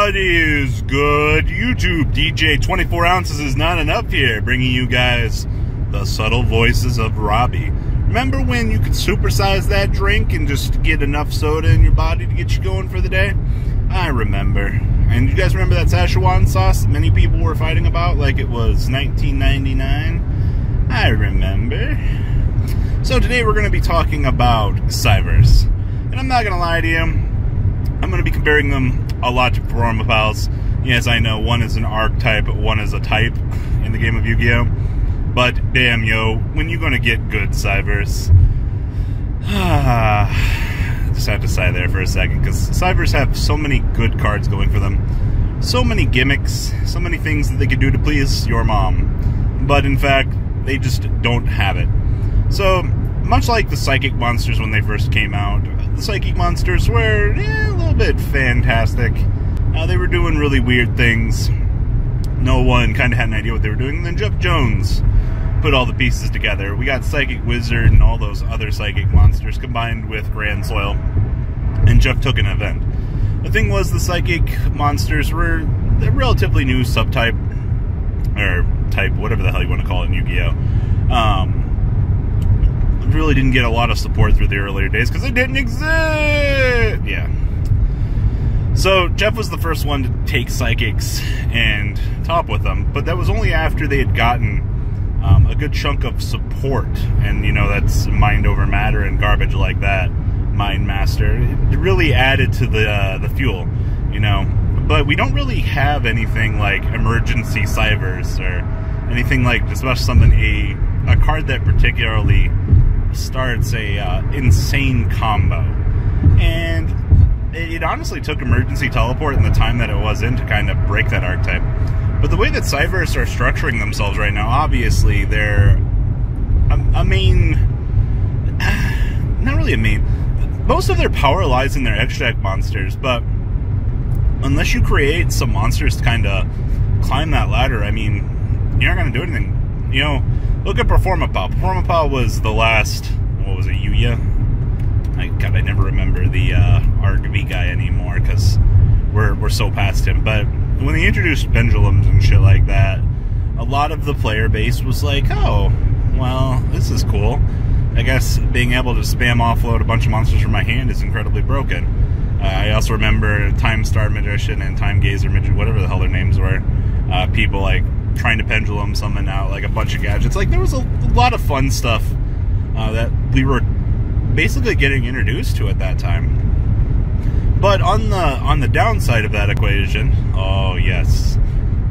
What is good, YouTube? DJ 24 ounces is not enough here, bringing you guys the subtle voices of Robbie. Remember when you could supersize that drink and just get enough soda in your body to get you going for the day? I remember. And you guys remember that Szechuan sauce that many people were fighting about like it was 1999? I remember. So today we're going to be talking about Cyberse. And I'm not going to lie to you, I'm going to be comparing them a lot to Performa Pals. Yes, I know one is an archetype, one is a type in the game of Yu-Gi-Oh! But damn, yo, when you going to get good Cyberse? I just have to sigh there for a second, because Cyberse have so many good cards going for them. So many gimmicks, so many things that they could do to please your mom. But in fact, they just don't have it. So, much like the Psychic Monsters when they first came out, the Psychic Monsters were a little bit fantastic. They were doing really weird things. No one kind of had an idea what they were doing. And then Jeff Jones put all the pieces together. We got Psychic Wizard and all those other Psychic Monsters combined with Grand Soil. And Jeff took an event. The thing was, the Psychic Monsters were a relatively new subtype, or type, whatever the hell you want to call it in Yu-Gi-Oh! Really didn't get a lot of support through the earlier days because they didn't exist. Yeah. So Jeff was the first one to take Psychics and top with them, but that was only after they had gotten a good chunk of support, and you know, that's Mind Over Matter and garbage like that, Mind Master. It really added to the fuel, you know. But we don't really have anything like Emergency Cyberse or anything like, especially something a card that particularly starts a insane combo. And it honestly took Emergency Teleport and the time that it was in to kind of break that archetype. But the way that Cyberse are structuring themselves right now, obviously they're a main, not really a main, most of their power lies in their extra deck monsters, but unless you create some monsters to kind of climb that ladder, I mean, you're not going to do anything. You know, look at Performa Pal. Performa Pal was the last, what was it, Yuya? God, I never remember the RGB guy anymore because we're so past him. But when they introduced pendulums and shit like that, a lot of the player base was like, oh, well, this is cool. I guess being able to spam offload a bunch of monsters from my hand is incredibly broken. I also remember Time Star Magician and Time Gazer Magician, whatever the hell their names were. People like trying to pendulum summon out like a bunch of gadgets. Like, there was a lot of fun stuff that we were basically getting introduced to at that time. But on the downside of that equation, oh yes,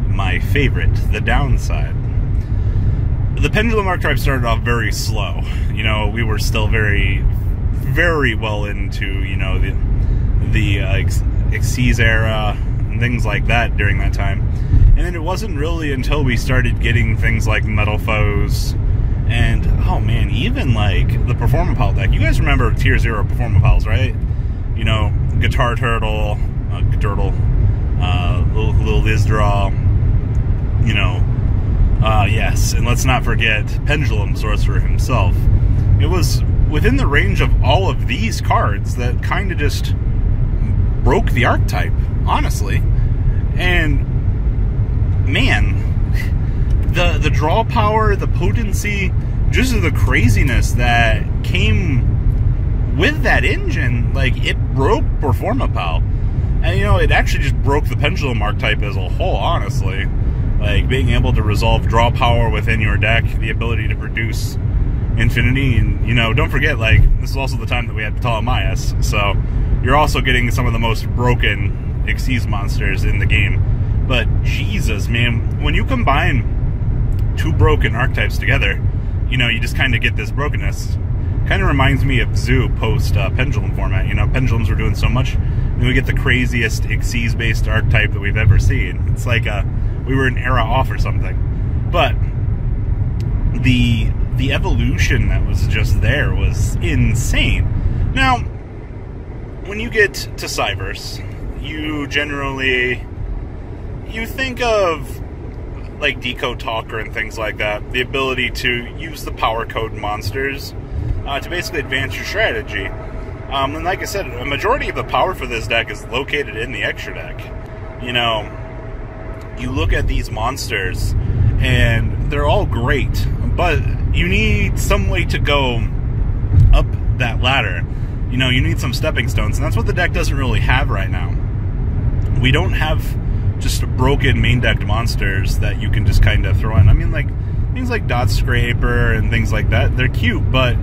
my favorite, the downside. The pendulum archetype started off very slow. You know, we were still very, very well into, you know, the Xyz era and things like that during that time. And then it wasn't really until we started getting things like Metal Foes and, oh man, even like the Performa Pal deck. You guys remember Tier 0 Performa Pals, right? You know, Guitar Turtle, Little Isdraw, you know, yes, and let's not forget Pendulum Sorcerer himself. It was within the range of all of these cards that kind of just broke the archetype, honestly. And man, the draw power, the potency, just the craziness that came with that engine, like, it broke Performa Pal. And you know, it actually just broke the pendulum archetype as a whole, honestly. Like, being able to resolve draw power within your deck, the ability to produce infinity, and, you know, don't forget, like, this is also the time that we had Ptolemaios, so you're also getting some of the most broken Xyz monsters in the game. But Jesus, man, when you combine two broken archetypes together, you know, you just kind of get this brokenness. Kind of reminds me of Zoo post pendulum format. You know, pendulums were doing so much, and we get the craziest Xyz-based archetype that we've ever seen. It's like we were an era off or something. But the evolution that was just there was insane. Now, when you get to Cyberse, you generally, you think of like Decode Talker and things like that, the ability to use the power code monsters to basically advance your strategy. And like I said, a majority of the power for this deck is located in the extra deck. you know, you look at these monsters, and they're all great, but you need some way to go up that ladder. You know, you need some stepping stones, and that's what the deck doesn't really have right now. We don't have just broken main decked monsters that you can just kind of throw in. I mean, like, things like Dot Scraper and things like that, they're cute, but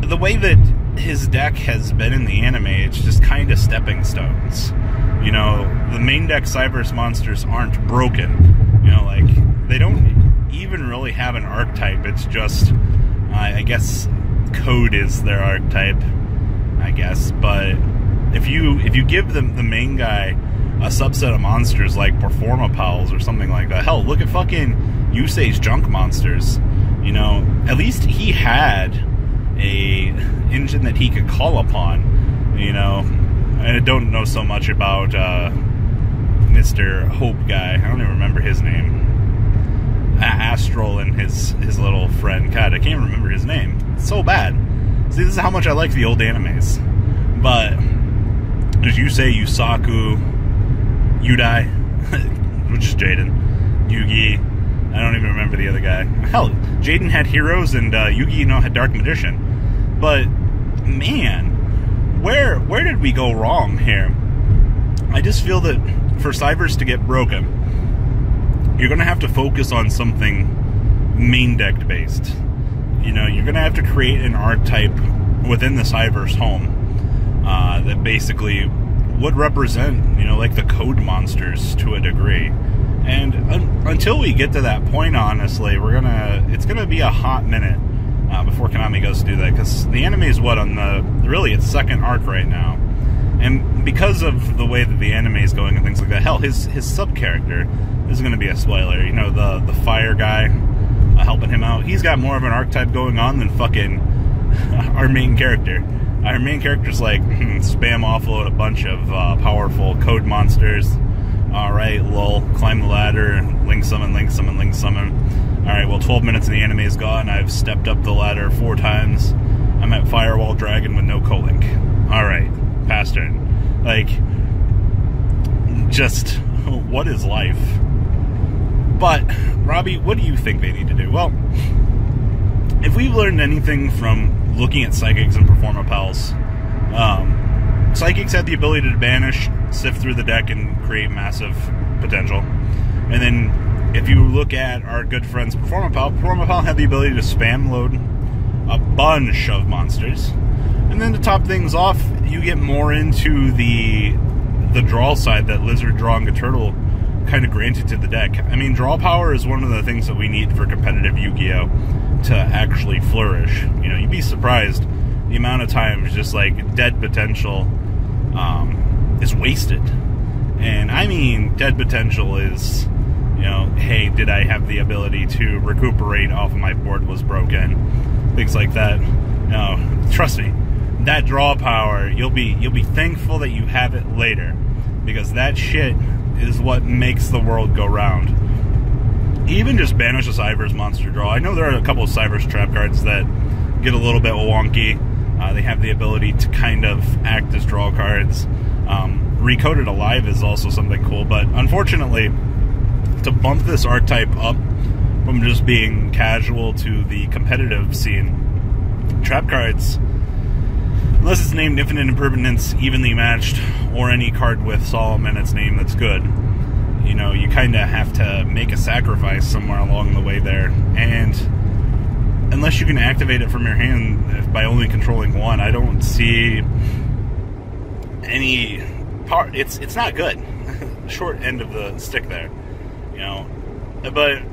the way that his deck has been in the anime, it's just kind of stepping stones. You know, the main deck Cyberse monsters aren't broken. You know, like, they don't even really have an archetype. It's just, I guess, Code is their archetype, I guess. But if you give them the main guy a subset of monsters like Performapals or something like that, hell, look at fucking Yusei's junk monsters. You know, at least he had a engine that he could call upon. You know, I don't know so much about Mr. Hope guy. I don't even remember his name. Astral and his little friend. God, I can't remember his name. It's so bad. See, this is how much I like the old animes. But as you say, Yusaku, Yudai, which is Jaden, Yugi, I don't even remember the other guy. Hell, Jaden had Heroes and Yugi, you know, had Dark Magician. But man, where did we go wrong here? I just feel that for Cyberse to get broken, you're going to have to focus on something main deck based. You know, you're going to have to create an archetype within the Cyberse home that basically would represent, you know, like the Code monsters to a degree. And until we get to that point, honestly, it's gonna be a hot minute before Konami goes to do that, because the anime is on really its second arc right now. And because of the way that the anime is going and things like that, hell, his sub-character, this is going to be a spoiler, you know, the fire guy helping him out, he's got more of an archetype going on than fucking our main character. Our main character's like, spam offload a bunch of powerful Code monsters. Alright, lol, climb the ladder, link summon, link summon, link summon. Alright, well, 12 minutes and the anime is gone. I've stepped up the ladder 4 times. I'm at Firewall Dragon with no co-link. Alright, pass turn. Like, just, what is life? But, Robbie, what do you think they need to do? Well, if we've learned anything from looking at Psychics and Performapals, Psychics had the ability to banish, sift through the deck, and create massive potential. And then, if you look at our good friends Performapal had the ability to spam load a bunch of monsters. And then to top things off, you get more into the draw side that Lizard, Draw, and Turtle kind of granted to the deck. I mean, draw power is one of the things that we need for competitive Yu-Gi-Oh! To actually flourish. You know, you'd be surprised the amount of times just like dead potential is wasted. And I mean, dead potential is, you know, hey, did I have the ability to recuperate off of my board was broken, things like that. No, trust me, that draw power, you'll be thankful that you have it later, because that shit is what makes the world go round. Even just banish a Cyberse monster draw. I know there are a couple of Cyberse trap cards that get a little bit wonky. They have the ability to kind of act as draw cards. Recoded Alive is also something cool, but unfortunately, to bump this archetype up from just being casual to the competitive scene, trap cards, unless it's named Infinite Impermanence, Evenly Matched, or any card with Solemn in its name that's good, you know, you kind of have to make a sacrifice somewhere along the way there. And unless you can activate it from your hand by only controlling one, I don't see any part. It's not good. Short end of the stick there, you know. But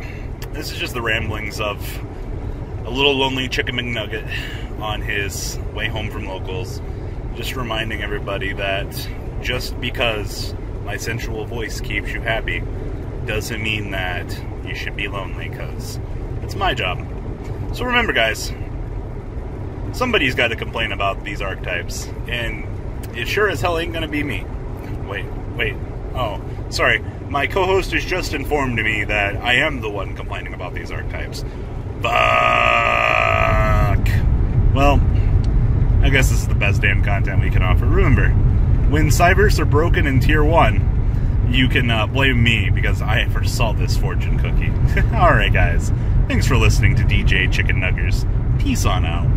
this is just the ramblings of a little lonely Chicken McNugget on his way home from locals, just reminding everybody that just because my sensual voice keeps you happy doesn't mean that you should be lonely, because it's my job. So remember, guys, somebody's got to complain about these archetypes, and it sure as hell ain't gonna be me. Wait, oh, sorry, my co-host has just informed me that I am the one complaining about these archetypes. Fuck! Well, I guess this is the best damn content we can offer. Remember, when Cyberse are broken in Tier 1, you can blame me because I foresaw this fortune cookie. Alright, guys. Thanks for listening to DJ Chicken Nuggers. Peace on out.